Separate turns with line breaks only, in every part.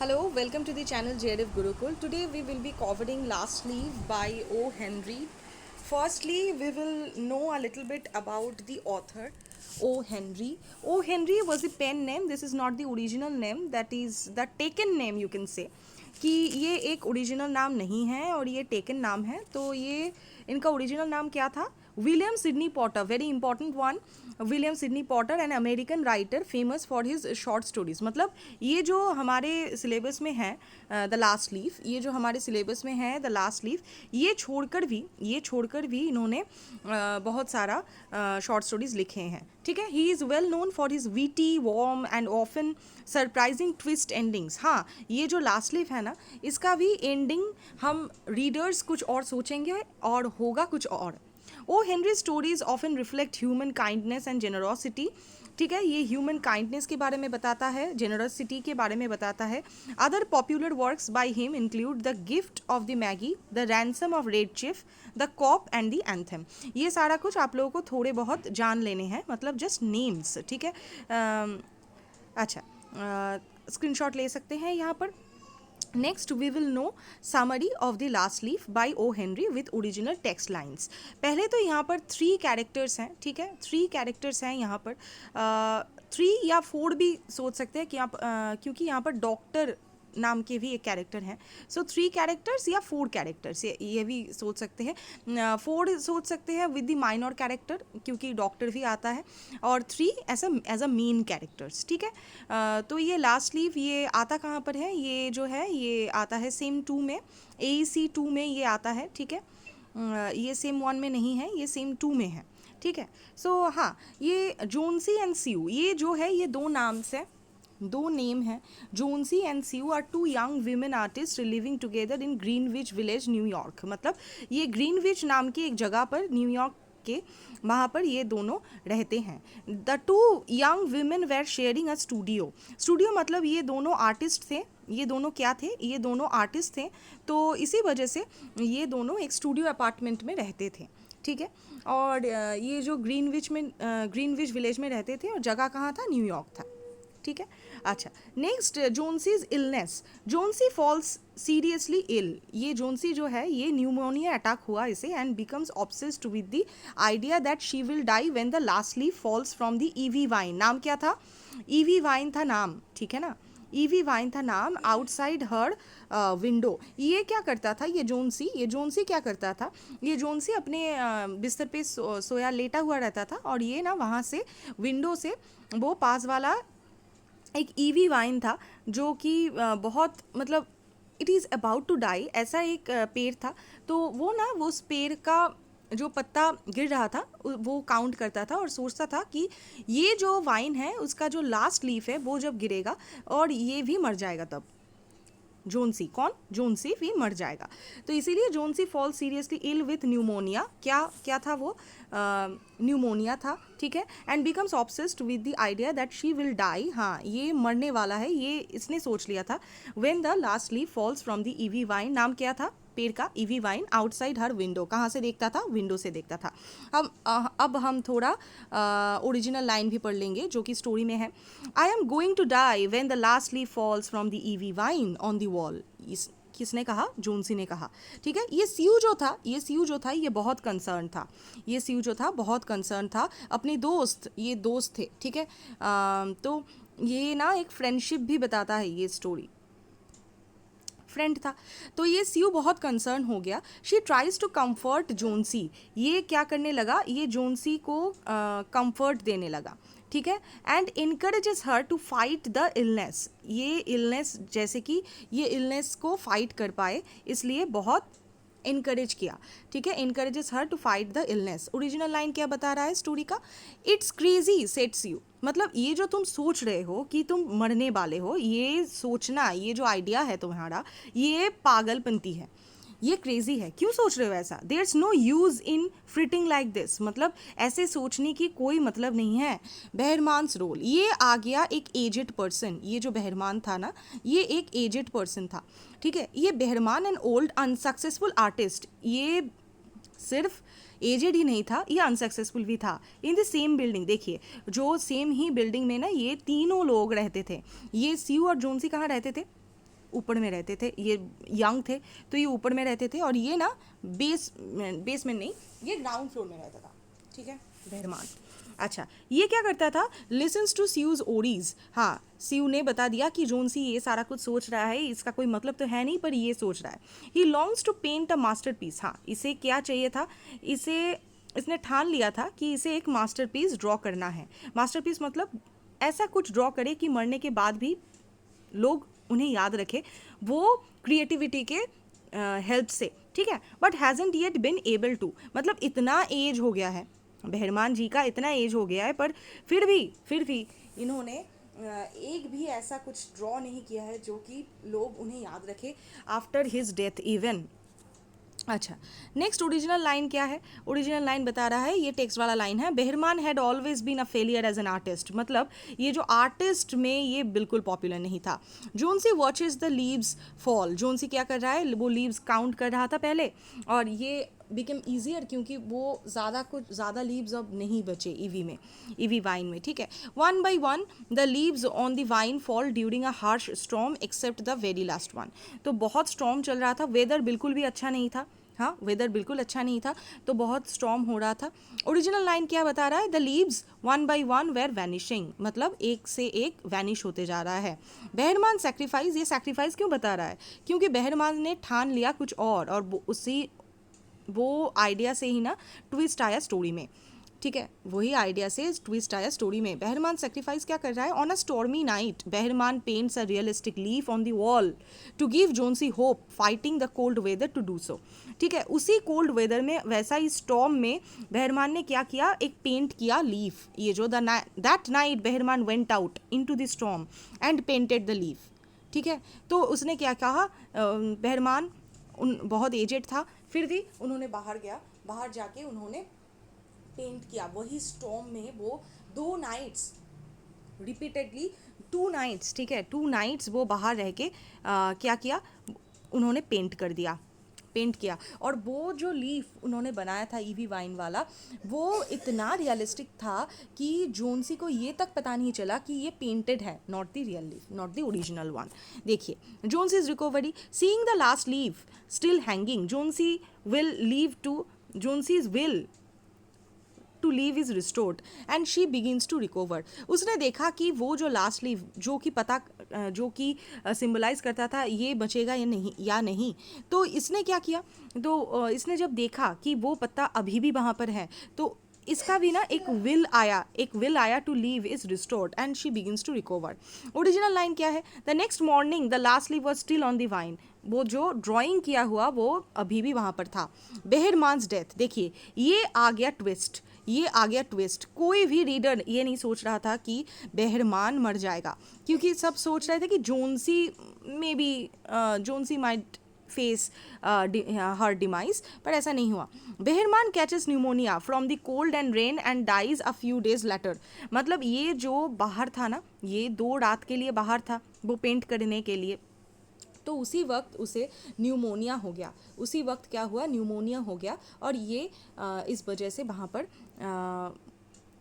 Hello, welcome to the channel JDF Gurukul. Today we will be covering Last Leaf by O. Henry. Firstly, we will know a little bit about the author O. Henry. O. Henry was the pen name. This is not the original name. That is the taken name, you can say. कि ये एक original नाम नहीं है और ये taken नाम है. तो ये इनका ओरिजिनल नाम क्या था? William Sydney Potter, very important one. William Sydney Potter, an American writer famous for his short stories. मतलब ये जो हमारे सिलेबस में है द लास्ट लीफ, ये जो हमारे सिलेबस में है द लास्ट लीफ, ये छोड़कर भी इन्होंने बहुत सारा शॉर्ट स्टोरीज लिखे हैं. ठीक है. He is well known for his witty warm and often surprising twist endings. हाँ, ये जो लास्ट लीफ है ना, इसका भी एंडिंग हम रीडर्स कुछ और सोचेंगे और होगा कुछ और. O Henry stories often reflect human kindness and generosity. ठीक है, ये ह्यूमन काइंडनेस के बारे में बताता है, जेनरोसिटी के बारे में बताता है. Other popular works by him include the gift of the Magi, the ransom of Red Chief, the cop and the anthem. ये सारा कुछ आप लोगों को थोड़े बहुत जान लेने हैं, मतलब जस्ट नेम्स. ठीक है. अच्छा, स्क्रीनशॉट ले सकते हैं यहाँ पर. Next we will know summary of the last leaf by O Henry with original text lines. पहले तो यहाँ पर 3 कैरेक्टर्स हैं. ठीक है, 3 कैरेक्टर्स हैं यहाँ पर. 3 या 4 भी सोच सकते हैं कि आप क्योंकि यहाँ पर डॉक्टर नाम के भी एक कैरेक्टर हैं. सो 3 कैरेक्टर्स या 4 कैरेक्टर्स, ये भी सोच सकते हैं. 4 सोच सकते हैं विद द माइनर कैरेक्टर, क्योंकि डॉक्टर भी आता है, और 3 एज अ मेन कैरेक्टर्स. ठीक है. तो ये लास्ट लीव ये आता कहाँ पर है? ये जो है ये आता है सेम 2 में, AEC 2 में ये आता है. ठीक है. ये सेम 1 में नहीं है, ये सेम 2 में है. ठीक है. सो हाँ, ये जोन्सी एंड स्यू, ये जो है ये 2 नाम से 2 नेम हैं. जोन्सी and sue are 2 young women artist living together in Greenwich village, New York. मतलब ये ग्रीनविच नाम की एक जगह पर, न्यूयॉर्क के, वहाँ पर ये दोनों रहते हैं. The 2 young women were sharing a studio. Studio मतलब ये दोनों आर्टिस्ट थे. ये दोनों क्या थे? ये दोनों आर्टिस्ट थे. तो इसी वजह से ये दोनों एक स्टूडियो अपार्टमेंट में रहते थे. ठीक है. और ये जो ग्रीनविच विलेज में रहते थे, और जगह कहाँ था? न्यूयॉर्क था. ठीक है. अच्छा, next Johnsy's illness. Johnsy falls seriously ill. ये जोन्सी जो है ये न्यूमोनिया अटैक हुआ इसे, and becomes obsessed with the idea that she will die when the last leaf falls from the ivy vine. नाम क्या था? ईवी वाइन था नाम. ठीक है ना, ईवी वाइन था नाम. आउटसाइड हर विंडो. ये क्या करता था? ये जोन्सी क्या करता था? ये जोन्सी अपने बिस्तर पे सोया लेटा हुआ रहता था, और ये ना वहाँ से विंडो से वो पास वाला एक ईवी वाइन था जो कि बहुत, मतलब it is about to die, ऐसा एक पेड़ था. तो वो ना वो उस पेड़ का जो पत्ता गिर रहा था वो काउंट करता था और सोचता था कि ये जो वाइन है उसका जो लास्ट लीफ है वो जब गिरेगा और ये भी मर जाएगा, तब जोन्सी, कौन? जोन्सी भी मर जाएगा. तो इसीलिए Johnsy fall seriously ill with pneumonia. क्या था वो? न्यूमोनिया था. ठीक है. And becomes obsessed with the idea that she will die. हाँ, ये मरने वाला है, ये इसने सोच लिया था. When the last leaf falls from the ivy vine. नाम क्या था पेड़ का? EV wine. आउटसाइड हर विंडो. कहाँ से देखता था? विंडो से देखता था. अब हम थोड़ा ओरिजिनल लाइन भी पढ़ लेंगे जो कि स्टोरी में है. I am going to die when the last leaf falls from the ivy vine on the wall. किसने कहा? जोन्सी ने कहा. ठीक है. ये स्यू जो था ये बहुत कंसर्न था. बहुत कंसर्न था अपने दोस्त, ये दोस्त थे. ठीक है. तो ये ना एक फ्रेंडशिप भी बताता है ये स्टोरी. फ्रेंड था. तो ये स्यू बहुत कंसर्न हो गया. She tries to comfort Johnsy. ये क्या करने लगा? ये जोन्सी को कंफर्ट देने लगा. ठीक है. And encourages her to fight the illness. ये इलनेस, जैसे कि ये इलनेस को फाइट कर पाए, इसलिए बहुत इनकरेज किया. ठीक है. Encourages her to fight the illness. Original line क्या बता रहा है स्टोरी का? It's crazy sets you. मतलब ये जो तुम सोच रहे हो कि तुम मरने वाले हो, ये सोचना, ये जो आइडिया है तुम्हारा, ये पागलपंती है, ये क्रेजी है. क्यों सोच रहे हो ऐसा? There is no use in fretting like this. मतलब ऐसे सोचने की कोई मतलब नहीं है. Behrman's role. ये आ गया एक एजेड पर्सन. ये जो बहरमान था ना, ये एक एजेड पर्सन था. ठीक है. ये बहरमान एंड ओल्ड अनसक्सेसफुल आर्टिस्ट. ये सिर्फ एजेड ही नहीं था, ये अनसक्सेसफुल भी था. In the same building. देखिए, जो सेम ही बिल्डिंग में ना ये तीनों लोग रहते थे. ये स्यू और जोन्सी कहाँ रहते थे? ऊपर में रहते थे, ये यंग थे तो ये ऊपर में रहते थे, और ये ना बेसमेंट नहीं, ये ग्राउंड फ्लोर में रहता था, ठीक है, बहरमान। अच्छा, ये क्या करता था, लिसन्स टू सीयूज ओरीज। हाँ, सीयू ने बता दिया कि जोनसी ये सारा कुछ सोच रहा है, इसका कोई मतलब तो है नहीं पर ये सोच रहा है। He longs to paint a masterpiece. हाँ, इसे क्या चाहिए था, इसने ठान लिया था कि इसे एक मास्टरपीस ड्रॉ करना है। मास्टरपीस मतलब ऐसा कुछ ड्रॉ करे कि मरने के बाद भी लोग उन्हें याद रखे, वो क्रिएटिविटी के हेल्प से, ठीक है। But hasn't yet been able to, मतलब इतना एज हो गया है, बहरमान जी का इतना एज हो गया है, पर फिर भी इन्होंने एक भी ऐसा कुछ ड्रॉ नहीं किया है जो कि लोग उन्हें याद रखे आफ्टर हिज डेथ इवन। अच्छा, नेक्स्ट ओरिजिनल लाइन क्या है, ओरिजिनल लाइन बता रहा है, ये टेक्स्ट वाला लाइन है, Behrman had always been a failure as an artist. मतलब ये जो आर्टिस्ट में ये बिल्कुल पॉपुलर नहीं था। Johnsy watches the leaves fall, Johnsy क्या कर रहा है, वो लीव्स काउंट कर रहा था पहले, और ये बिकम ईजियर क्योंकि वो ज़्यादा लीव्स अब नहीं बचे ईवी वाइन में, ठीक है। One by one the leaves on the vine fall during a harsh storm except the very last one. तो बहुत स्टॉर्म चल रहा था, वेदर बिल्कुल भी अच्छा नहीं था, हाँ, वेदर बिल्कुल अच्छा नहीं था, तो बहुत स्टॉर्म हो रहा था। ओरिजिनल लाइन क्या बता रहा है, the leaves one by one were vanishing, मतलब एक से एक वैनिश होते जा रहा है। बहरमान सेक्रीफाइस, ये सेक्रीफाइस क्यों बता रहा है, क्योंकि बहरमान ने ठान लिया कुछ और वो आइडिया से ही ना ट्विस्ट आया स्टोरी में, ठीक है, वही आइडिया से ट्विस्ट आया स्टोरी में। बहरमान सेक्रीफाइस क्या कर रहा है, on a stormy night Behrman paints a realistic leaf on the wall to give Johnsy hope fighting the cold weather to do so, ठीक है। उसी कोल्ड वेदर में, वैसा ही स्टॉर्म में बहरमान ने क्या किया, एक पेंट किया लीफ, ये जो that night Behrman went out into the storm and painted the leaf, ठीक है। तो उसने क्या कहा, बहरमान बहुत एजेड था, फिर भी उन्होंने बाहर जाके उन्होंने पेंट किया, वही स्टॉर्म में वो 2 नाइट्स रिपीटेडली, 2 नाइट्स, ठीक है, 2 नाइट्स वो बाहर रह के क्या किया, उन्होंने पेंट किया, और वो जो लीफ उन्होंने बनाया था ईवी वाइन वाला, वो इतना रियलिस्टिक था कि जोनसी को ये तक पता नहीं चला कि ये पेंटेड है, not the real leaf, not the original one. देखिए, Johnsy's recovery, seeing the last leaf still hanging, Johnsy's will to live is restored and she begins to recover. उसने देखा कि वो जो लास्ट लीव जो कि सिंबलाइज करता था ये बचेगा या नहीं, तो इसने क्या किया, तो इसने जब देखा कि वो पत्ता अभी भी वहाँ पर है, तो इसका भी ना एक विल आया to live is restored and she begins to recover. Original line क्या है, the next morning the last leaf was still on the vine, वो जो ड्राइंग किया हुआ वो अभी भी वहाँ पर था। बहरमान्स डेथ, देखिए ये आ गया ट्विस्ट, कोई भी रीडर ये नहीं सोच रहा था कि बहरमान मर जाएगा, क्योंकि सब सोच रहे थे कि Johnsy might face her demise, पर ऐसा नहीं हुआ। Behrman catches pneumonia from the cold and rain and dies a few days later, मतलब ये जो बाहर था ना, ये 2 रात के लिए बाहर था वो पेंट करने के लिए, तो उसी वक्त उसे न्यूमोनिया हो गया, न्यूमोनिया हो गया, और ये इस वजह से वहाँ पर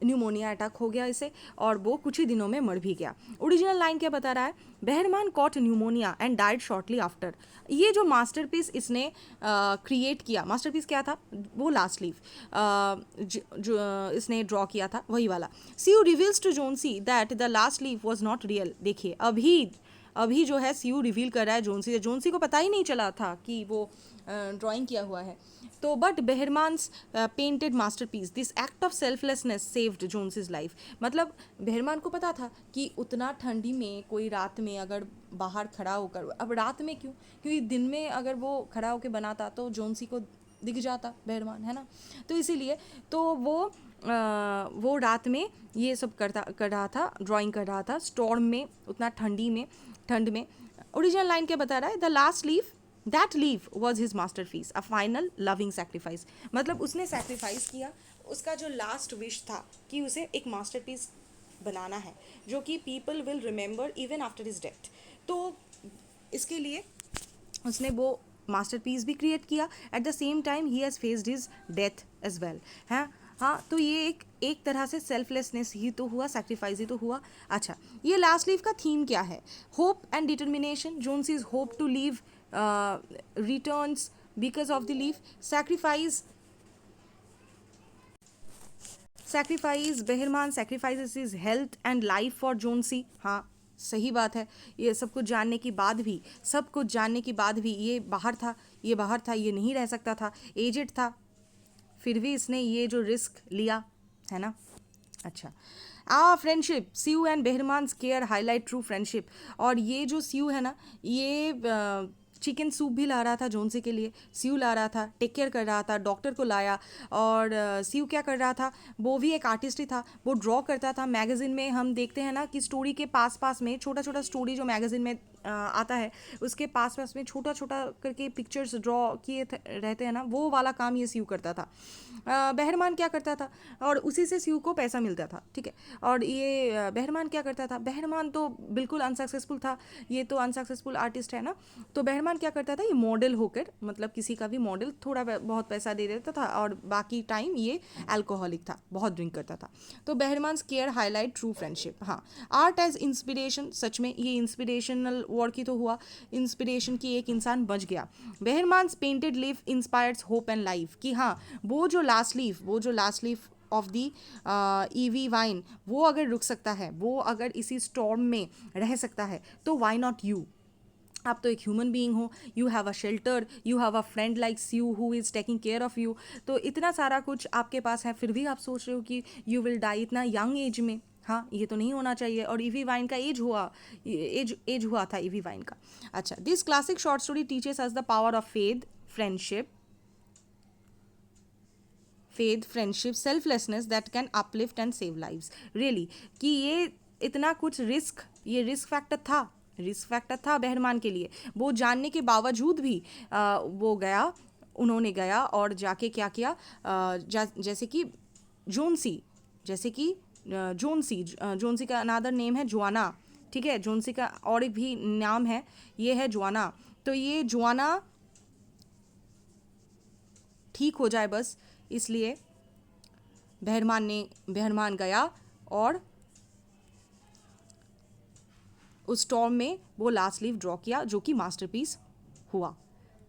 न्यूमोनिया अटैक हो गया इसे, और वो कुछ ही दिनों में मर भी गया। ओरिजिनल लाइन क्या बता रहा है, Behrman caught pneumonia and died shortly after. ये जो मास्टरपीस इसने क्रिएट किया, मास्टरपीस क्या था, वो लास्ट लीफ जो इसने ड्रॉ किया था वही वाला। Sue reveals to Johnsy that the last leaf was not real. देखिए, अभी जो है सीयू रिवील कर रहा है जोनसी को पता ही नहीं चला था कि वो ड्राइंग किया हुआ है। तो but Behrman's painted masterpiece, this act of selflessness saved Johnsy's life, मतलब बहरमान को पता था कि उतना ठंडी में कोई रात में अगर बाहर खड़ा होकर, अब रात में क्यों, क्योंकि दिन में अगर वो खड़ा होकर बनाता तो जोनसी को दिख जाता बहरमान, है ना, तो इसीलिए तो वो रात में ये सब कर रहा था, ड्राइंग कर रहा था स्टॉर्म में, उतना ठंड में। ओरिजिनल लाइन क्या बता रहा है, the last leaf that leaf was his masterpiece a final loving sacrifice, मतलब उसने सेक्रीफाइस किया, उसका जो लास्ट विश था कि उसे एक मास्टरपीस बनाना है जो कि people will remember even after his death, तो इसके लिए उसने वो मास्टरपीस भी क्रिएट किया। At the same time he has faced his death as well, है। हाँ, तो ये एक तरह से सेल्फलेसनेस ही तो हुआ, सेक्रीफाइस ही तो हुआ। अच्छा, ये लास्ट लीव का थीम क्या है? Hope and determination. Johnsy's hope to live returns because of the leaf. Sacrifice Behrman sacrifices his health and life for Johnsy. हाँ, सही बात है। ये सब कुछ जानने के बाद भी, सब कुछ जानने के बाद भी ये बाहर था, ये बाहर था, ये नहीं रह सकता था, एजेड था, फिर भी इसने ये जो रिस्क लिया, है ना। अच्छा, friendship Sue and Behrman care highlight true friendship. और ये जो स्यू है ना, ये चिकन सूप भी ला रहा था जोनसी के लिए, स्यू ला रहा था, टेक केयर कर रहा था, डॉक्टर को लाया। और स्यू क्या कर रहा था, वो भी एक आर्टिस्ट ही था, वो ड्रॉ करता था। मैगज़ीन में हम देखते हैं ना कि स्टोरी के पास पास में छोटा छोटा स्टोरी जो मैगज़ीन में आता है, उसके पास पास में छोटा छोटा करके पिक्चर्स ड्रॉ किए रहते हैं ना, वो वाला काम ये स्यू करता था। बेहरमान क्या करता था, और उसी से स्यू को पैसा मिलता था, ठीक है। और ये बेहरमान क्या करता था, बेहरमान तो बिल्कुल अनसक्सेसफुल था, ये तो अनसक्सेसफुल आर्टिस्ट है ना। तो बेहरमान क्या करता था, ये मॉडल होकर, मतलब किसी का भी मॉडल, थोड़ा बहुत पैसा दे देता था, और बाकी टाइम ये अल्कोहलिक था, बहुत ड्रिंक करता था। तो बेहरमान केयर हाईलाइट ट्रू फ्रेंडशिप। हाँ, आर्ट एज इंस्पिरेशन, सच में ये इंस्पिरेशनल वर्ड की तो हुआ, इंस्पिरेशन की एक इंसान बच गया। Behrman painted leaf inspires hope and life. कि हाँ, वो जो last leaf of the ivy vine, वो अगर रुक सकता है, वो अगर इसी स्टॉर्म में रह सकता है, तो वाई नॉट यू। आप तो एक ह्यूमन बीइंग हो, you have a shelter, you have a friend likes you who is taking care of you. तो इतना सारा कुछ आपके पास है, फिर भी आप सोच रहे हो कि यू विल डाई इतना यंग एज में। हाँ, ये तो नहीं होना चाहिए। और ईवी वाइन का एज हुआ था ईवी वाइन का। अच्छा, this classic short story teaches us the power of faith friendship selflessness that can uplift and save lives. Really, कि ये रिस्क फैक्टर था बेहरमान के लिए। वो जानने के बावजूद भी उन्होंने गया और जाके क्या किया, जैसे कि जोनसी जैसे कि जोनसी का अनादर नेम है जोआना, ठीक है। जोनसी का और भी नाम है, ये है जोआना। तो ये जोआना ठीक हो जाए बस, इसलिए बेहरमान गया और उस स्टॉर्म में वो लास्ट लीफ ड्रॉ किया, जो कि मास्टरपीस हुआ।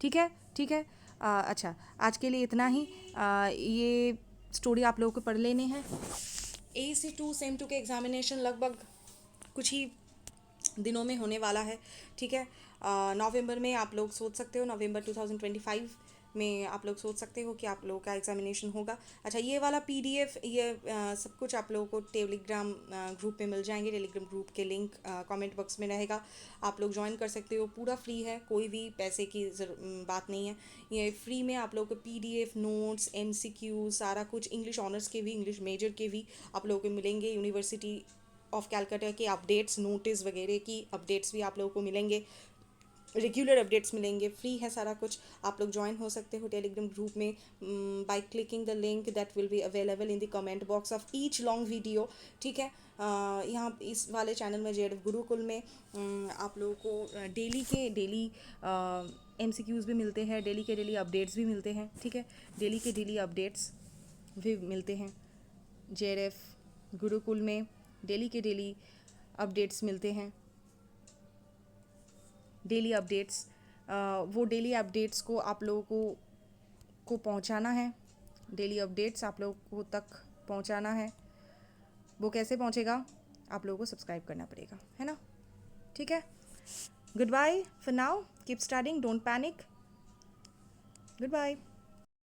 ठीक है, ठीक है। अच्छा, आज के लिए इतना ही। ये स्टोरी आप लोगों को पढ़ लेने हैं। AEC2 सेम 2 के एग्जामिनेशन लगभग कुछ ही दिनों में होने वाला है, ठीक है। नवंबर में आप लोग सोच सकते हो, नवंबर 2025 में आप लोग सोच सकते हो कि आप लोगों का एग्जामिनेशन होगा। अच्छा, ये वाला PDF, ये सब कुछ आप लोगों को टेलीग्राम ग्रुप में मिल जाएंगे। टेलीग्राम ग्रुप के लिंक कमेंट बॉक्स में रहेगा, आप लोग ज्वाइन कर सकते हो। पूरा फ्री है, कोई भी पैसे की बात नहीं है। ये फ्री में आप लोगों को PDF नोट्स, MCQ, सारा कुछ, इंग्लिश ऑनर्स के भी, इंग्लिश मेजर के भी आप लोगों को मिलेंगे। यूनिवर्सिटी ऑफ कैलकाटा के अपडेट्स, नोटिस वगैरह की अपडेट्स भी आप लोगों को मिलेंगे, रेगुलर अपडेट्स मिलेंगे। फ्री है सारा कुछ, आप लोग ज्वाइन हो सकते हो टेलीग्राम ग्रुप में by clicking the link that will be available in the comment box of each long video, ठीक है। यहाँ इस वाले चैनल में JDF गुरुकुल में आप लोगों को डेली MCQs भी मिलते हैं, डेली के डेली अपडेट्स भी मिलते हैं, ठीक है। डेली के डेली अपडेट्स भी मिलते हैं JDF गुरुकुल में, डेली के डेली अपडेट्स मिलते हैं। डेली अपडेट्स, वो डेली अपडेट्स को आप लोगों को पहुंचाना है। डेली अपडेट्स आप लोगों को तक पहुंचाना है। वो कैसे पहुंचेगा, आप लोगों को सब्सक्राइब करना पड़ेगा, है ना। ठीक है, goodbye for now, keep studying, don't panic, good bye.